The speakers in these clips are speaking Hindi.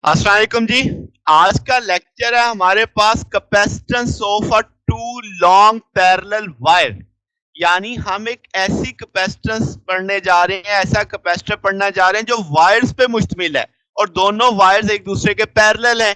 अस्सलाम वालेकुम जी। आज का लेक्चर है हमारे पास capacitance of a two long parallel wire. यानी हम एक ऐसी कैपेसिटेंस पढ़ने जा रहे हैं, ऐसा कैपेसिटर पढ़ना जा रहे हैं जो वायर्स पे मुश्तमिल है और दोनों वायर्स एक दूसरे के पैरेलल हैं।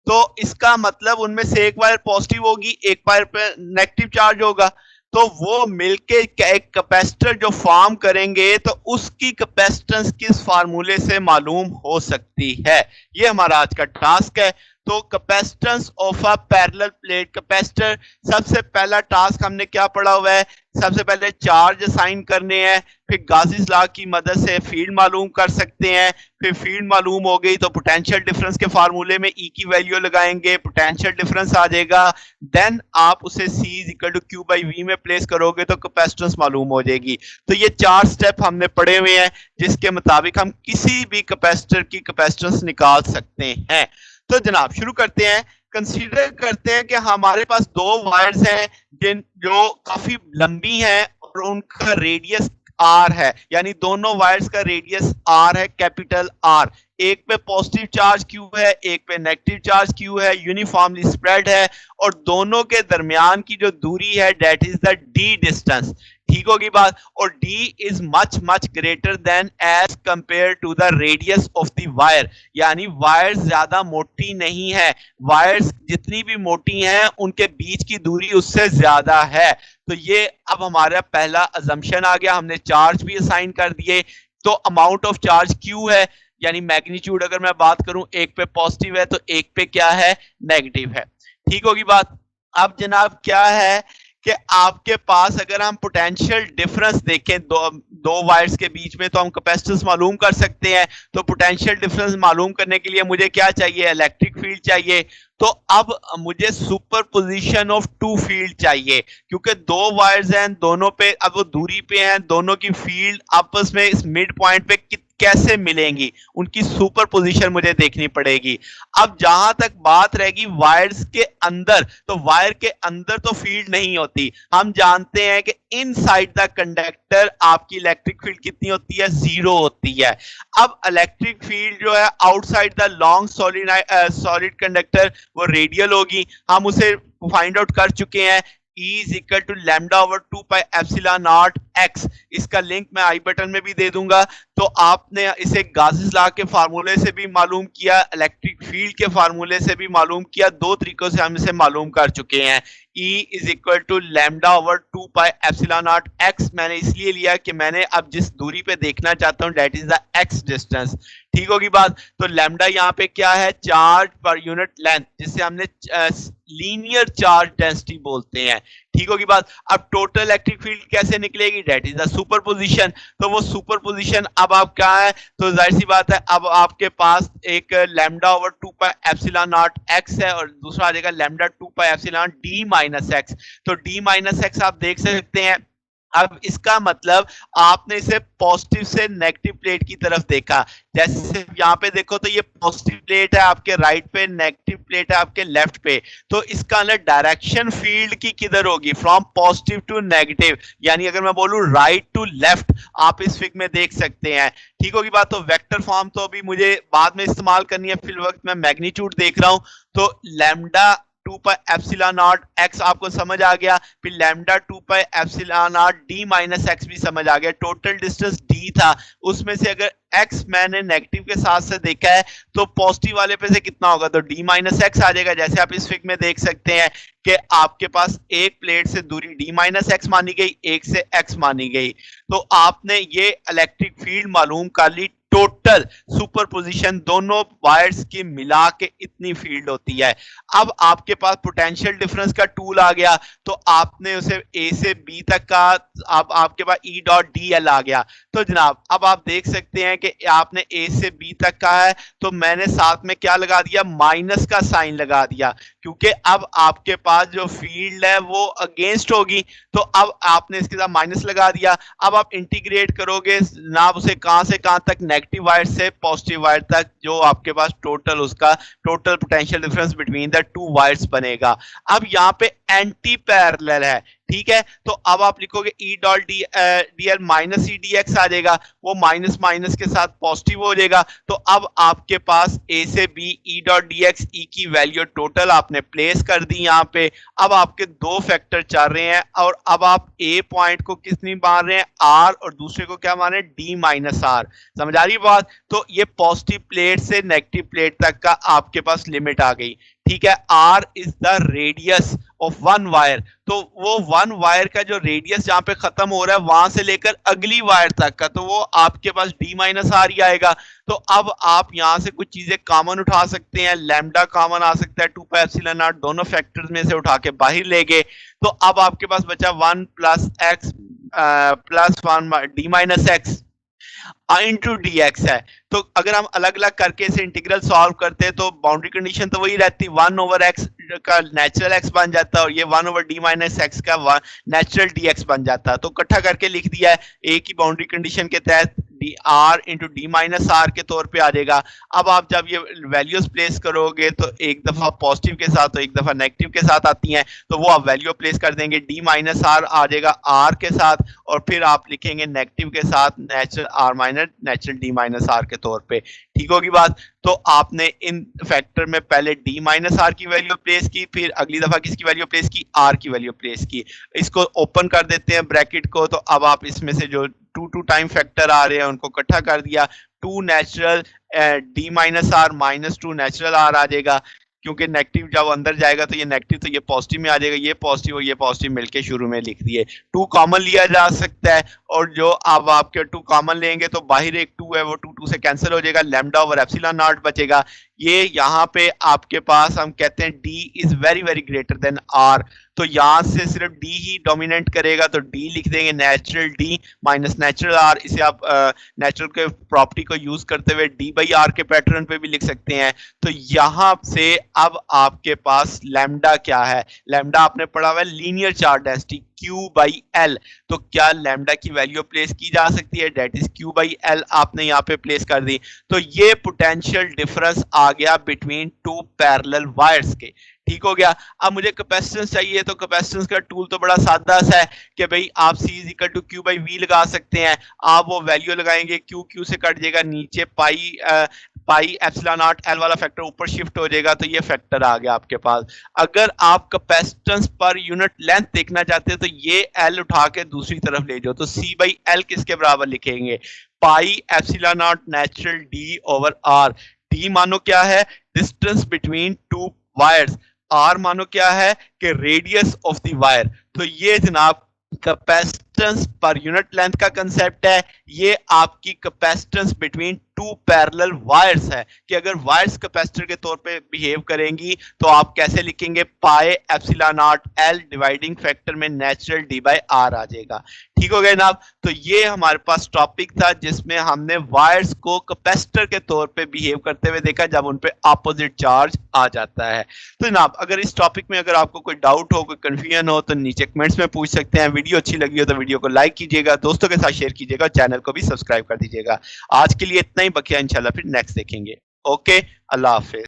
तो इसका मतलब उनमें से एक वायर पॉजिटिव होगी, एक वायर पे नेगेटिव चार्ज होगा। तो वो मिलके एक कैपेसिटर जो फॉर्म करेंगे तो उसकी कैपेसिटेंस किस फार्मूले से मालूम हो सकती है। ये हमारा आज का टास्क है। तो capacitance of a parallel plate capacitor, सबसे पहला टास्क हमने क्या पढ़ा हुआ है? सबसे पहले चार्ज असाइन करने हैं, फिर गाउस लॉ की मदद से फील्ड मालूम कर सकते हैं। फिर फील्ड मालूम हो गई तो पोटेंशियल डिफरेंस के फार्मूले में ई की वैल्यू लगाएंगे, पोटेंशियल डिफरेंस आ जाएगा। देन आप उसे C is equal to Q by V में प्लेस करोगे तो कैपेसिटेंस मालूम हो जाएगी। तो ये चार स्टेप हमने पढ़े हुए हैं जिसके मुताबिक हम किसी भी कैपेसिटर की कैपेसिटेंस निकाल सकते हैं। तो जनाब शुरू करते हैं। कंसीडर करते हैं कि हमारे पास दो वायर्स हैं जिन जो काफी लंबी हैं और उनका रेडियस आर है, यानी दोनों वायर्स का रेडियस आर है, कैपिटल आर। एक पे पॉजिटिव चार्ज क्यू है, एक पे नेगेटिव चार्ज क्यू है, यूनिफॉर्मली स्प्रेड है और दोनों के दरमियान की जो दूरी है that is the D distance. ठीक होगी बात। और d is much much greater than as compared to the radius of the wire, यानी वायर्स ज्यादा मोटी नहीं है, वायर्स जितनी भी मोटी हैं उनके बीच की दूरी उससे ज्यादा है। तो ये अब हमारा पहला अजम्पशन आ गया, हमने चार्ज भी असाइन कर दिए। तो अमाउंट ऑफ चार्ज क्यू है, यानी मैग्नीट्यूड अगर मैं बात करूं, एक पे पॉजिटिव है तो एक पे क्या है, नेगेटिव है। ठीक होगी बात। अब जनाब क्या है कि आपके पास अगर हम पोटेंशियल डिफरेंस देखें दो वायर्स के बीच में तो हम कैपेसिटेंस मालूम कर सकते हैं। तो पोटेंशियल डिफरेंस मालूम करने के लिए मुझे क्या चाहिए, इलेक्ट्रिक फील्ड चाहिए। तो अब मुझे superposition of two field चाहिए, क्योंकि दो वायर्स हैं, दोनों पे अब वो दूरी पे हैं, दोनों की फील्ड आपस में इस मिड पॉइंट पे कैसे मिलेंगी, उनकी सुपर पोजिशन मुझे देखनी पड़ेगी। अब जहां तक बात रहेगी वायर्स के अंदर, तो वायर के अंदर तो फील्ड नहीं होती। हम जानते हैं कि इनसाइड द कंडक्टर आपकी इलेक्ट्रिक फील्ड कितनी होती है, जीरो होती है। अब इलेक्ट्रिक फील्ड जो है outside the long solid conductor वो रेडियल होगी। हम उसे फाइंड आउट कर चुके हैं, E is equal to lambda over 2 pi epsilon naught x। इसका लिंक मैं आई बटन में भी दे दूंगा। तो आपने इसे गाउस लॉ के फार्मूले से भी मालूम किया, इलेक्ट्रिक फील्ड के फार्मूले से भी मालूम किया, दो तरीकों से हम इसे मालूम कर चुके हैं। E is equal to lambda over 2 pi epsilon naught x मैंने इसलिए लिया कि मैंने अब जिस दूरी पे देखना चाहता हूं that is the x distance. ठीक होगी बात। तो लैम्डा यहाँ पे क्या है, चार्ज पर यूनिट लेंथ, जिसे हमने लीनियर चार्ज डेंसिटी बोलते हैं। ठीक होगी बात। अब टोटल इलेक्ट्रिक फील्ड कैसे निकलेगी, दैट इज द सुपरपोजिशन। तो वो सुपरपोजिशन अब आप क्या है, तो जाहिर सी बात है अब आपके पास एक lambda over 2 pi epsilon not x है और दूसरा आ जाएगा lambda 2 pi epsilon d minus x। तो d माइनस x आप देख सकते हैं। अब इसका मतलब आपने इसे पॉजिटिव से नेगेटिव प्लेट की तरफ देखा। जैसे यहाँ पे देखो तो ये पॉजिटिव प्लेट है आपके राइट पे, नेगेटिव प्लेट है आपके लेफ्ट पे। तो इसका अंदर डायरेक्शन फील्ड की किधर होगी, फ्रॉम पॉजिटिव टू नेगेटिव, यानी अगर मैं बोलूं राइट टू लेफ्ट, आप इस फिगर में देख सकते हैं। ठीक होगी बात। तो वेक्टर फॉर्म तो अभी मुझे बाद में इस्तेमाल करनी है, फिल वक्त मैं मैग्नीट्यूड देख रहा हूं। तो lambda 2 pi epsilon not x आपको समझ आ गया, फिर lambda 2 pi epsilon not d minus x भी समझ आ गया। टोटल डिस्टेंस d था, उसमें से अगर x मैंने नेगेटिव के साथ से देखा है तो पॉजिटिव वाले पे से कितना होगा, तो d माइनस x आ जाएगा। जैसे आप इस फिगर में देख सकते हैं कि आपके पास एक प्लेट से दूरी d माइनस x मानी गई, एक से x मानी गई। तो आपने ये इलेक्ट्रिक फील्ड मालूम कर ली। टोटल सुपरपोजिशन दोनों वायर्स की मिला के इतनी फील्ड होती है। अब आपके पास पोटेंशियल डिफरेंस का टूल आ गया, तो आपने उसे ए से बी तक का, अब आपके पास ई डॉट डी एल आ गया। तो जनाब अब आप देख सकते हैं कि आपने ए से बी तक का है, तो मैंने साथ में क्या लगा दिया, माइनस का साइन लगा दिया, क्योंकि अब आपके पास जो फील्ड है वो अगेंस्ट होगी। तो अब आपने इसके साथ माइनस लगा दिया। अब आप इंटीग्रेट करोगे ना उसे कहां से कहां तक, नेगेटिव वायर से पॉजिटिव वायर तक, जो आपके पास टोटल उसका total potential difference between the two wires बनेगा। अब यहाँ पे एंटी पैरेलल है, ठीक है। तो अब आप लिखोगे E dot D L minus E D X आ जाएगा, वो माइनस माइनस के साथ पॉजिटिव हो जाएगा। तो अब आपके पास ए से B E dot D X E की वैल्यू टोटल आपने प्लेस कर दी यहाँ पे। अब आपके दो फैक्टर चल रहे हैं और अब आप ए पॉइंट को किसनी मान रहे हैं, आर, और दूसरे को क्या मान रहे हैं, डी माइनस आर। समझ आ रही बात। तो ये पॉजिटिव प्लेट से नेगेटिव प्लेट तक का आपके पास लिमिट आ गई, ठीक है। R is the radius of one wire, तो वो वन वायर का जो रेडियस जहां पे खत्म हो रहा है वहां से लेकर अगली वायर तक का, तो वो आपके पास डी माइनस आर ही आएगा। तो अब आप यहां से कुछ चीजें कॉमन उठा सकते हैं, लैम्डा कॉमन आ सकता है, 2 पाई एप्सिलॉन नॉट, दोनों फैक्टर्स में से उठा के बाहर ले गए। तो अब आपके पास बचा 1 plus x plus 1 D minus x into D x है। तो अगर हम अलग अलग करके इसे इंटीग्रल सॉल्व करते हैं तो बाउंड्री कंडीशन तो वही रहती, 1 ओवर एक्स का नेचुरल एक्स बन जाता है और ये 1 ओवर डी माइनस एक्स का नेचुरल डी एक्स बन जाता है। तो इकट्ठा करके लिख दिया है, ए की बाउंड्री कंडीशन के तहत D R into D minus R के तौर पे आ जाएगा। अब आप जब ये वैल्यूज प्लेस करोगे तो एक दफा पॉजिटिव के साथ तो एक दफा नेगेटिव के साथ आती हैं, तो वो आप वैल्यू प्लेस कर देंगे, डी माइनस आर आ जाएगा आर के साथ, और फिर आप लिखेंगे नेगेटिव के साथ natural R minus natural D minus R के तौर पे। ठीक होगी बात। तो आपने इन फैक्टर में पहले डी माइनस आर की वैल्यू प्लेस की, फिर अगली दफा किसकी वैल्यू प्लेस की, आर की वैल्यू प्लेस की। इसको ओपन कर देते हैं ब्रैकेट को, तो अब आप इसमें से जो 2 टाइम फैक्टर आ रहे हैं उनको इकट्ठा कर दिया, 2 natural D minus R minus 2 natural R आ जाएगा, क्योंकि नेगेटिव जब अंदर जाएगा तो ये नेगेटिव तो ये पॉजिटिव में आ जाएगा, ये पॉजिटिव और ये पॉजिटिव मिलके शुरू में लिख दिए। 2 कॉमन लिया जा सकता है, और जो अब आपके 2 कॉमन लेंगे तो बाहर एक 2 है, वो 2 से कैंसिल हो जाएगा, लैम्डा ओवर एप्सिलॉन नॉट बचेगा। ये यहाँ पे आपके पास हम कहते हैं D is very very greater than R, तो यहां से सिर्फ डी ही डोमिनेट करेगा, तो डी लिख देंगे natural D minus natural R. इसे आप नेचुरल के प्रॉपर्टी को यूज करते हुए डी बाई आर के पैटर्न पे भी लिख सकते हैं। तो यहां से अब आपके पास लैम्डा क्या है, लैम्डा आपने पढ़ा हुआ है linear charge density Q by L, तो क्या लैम्डा की वैल्यू प्लेस की जा सकती है, that is Q by L आपने यहाँ पे प्लेस कर दी। तो ये पोटेंशियल डिफरेंस आ गया बिटवीन 2 पैरेलल वायर्स के। ठीक हो गया। अब मुझे कैपेसिटेंस चाहिए, तो कैपेसिटेंस का टूल तो बड़ा सादा सा है कि भाई आप C is equal to Q by V लगा सकते हैं। आप वो वैल्यू लगाएंगे, Q से कट जाएगा, नीचे पाई एप्सिलॉन नॉट एल वाला फैक्टर ऊपर शिफ्ट हो जाएगा, तो ये फैक्टर आ गया आपके पास। अगर आप कैपेसिटेंस पर यूनिट लेंथ देखना चाहते हैं तो ये एल उठा के दूसरी तरफ ले जाओ, तो C बाई एल किसके बराबर लिखेंगे, pi epsilon naught natural D over R. D मानो क्या है, डिस्टेंस बिटवीन 2 वायर्स, आर मानो क्या है कि रेडियस ऑफ द वायर। तो ये जनाब कैपेसिटेंस पर यूनिट लेंथ का कंसेप्ट है। ये आपकी कैपेसिटेंस बिटवीन 2 पैरेलल वायर्स है, कि अगर वायर्स कैपेसिटर के तौर पे बिहेव करेंगी तो आप कैसे लिखेंगे, pi epsilon naught L dividing factor में नेचुरल डी बाई आर आ जाएगा। ठीक हो गया जनाब। तो ये हमारे पास टॉपिक था जिसमें हमने वायर्स को कैपेसिटर के तौर पे बिहेव करते हुए देखा जब उन पे अपोजिट चार्ज आ जाता है। तो जनाब अगर इस टॉपिक में अगर आपको कोई डाउट हो, कोई कंफ्यूजन हो, तो नीचे कमेंट्स में पूछ सकते हैं। वीडियो अच्छी लगी हो तो वीडियो को लाइक कीजिएगा, दोस्तों के साथ शेयर कीजिएगा, चैनल को भी सब्सक्राइब कर दीजिएगा। आज के लिए इतना ही, बकिया इंशाल्लाह फिर नेक्स्ट देखेंगे। ओके, अल्लाह हाफिज।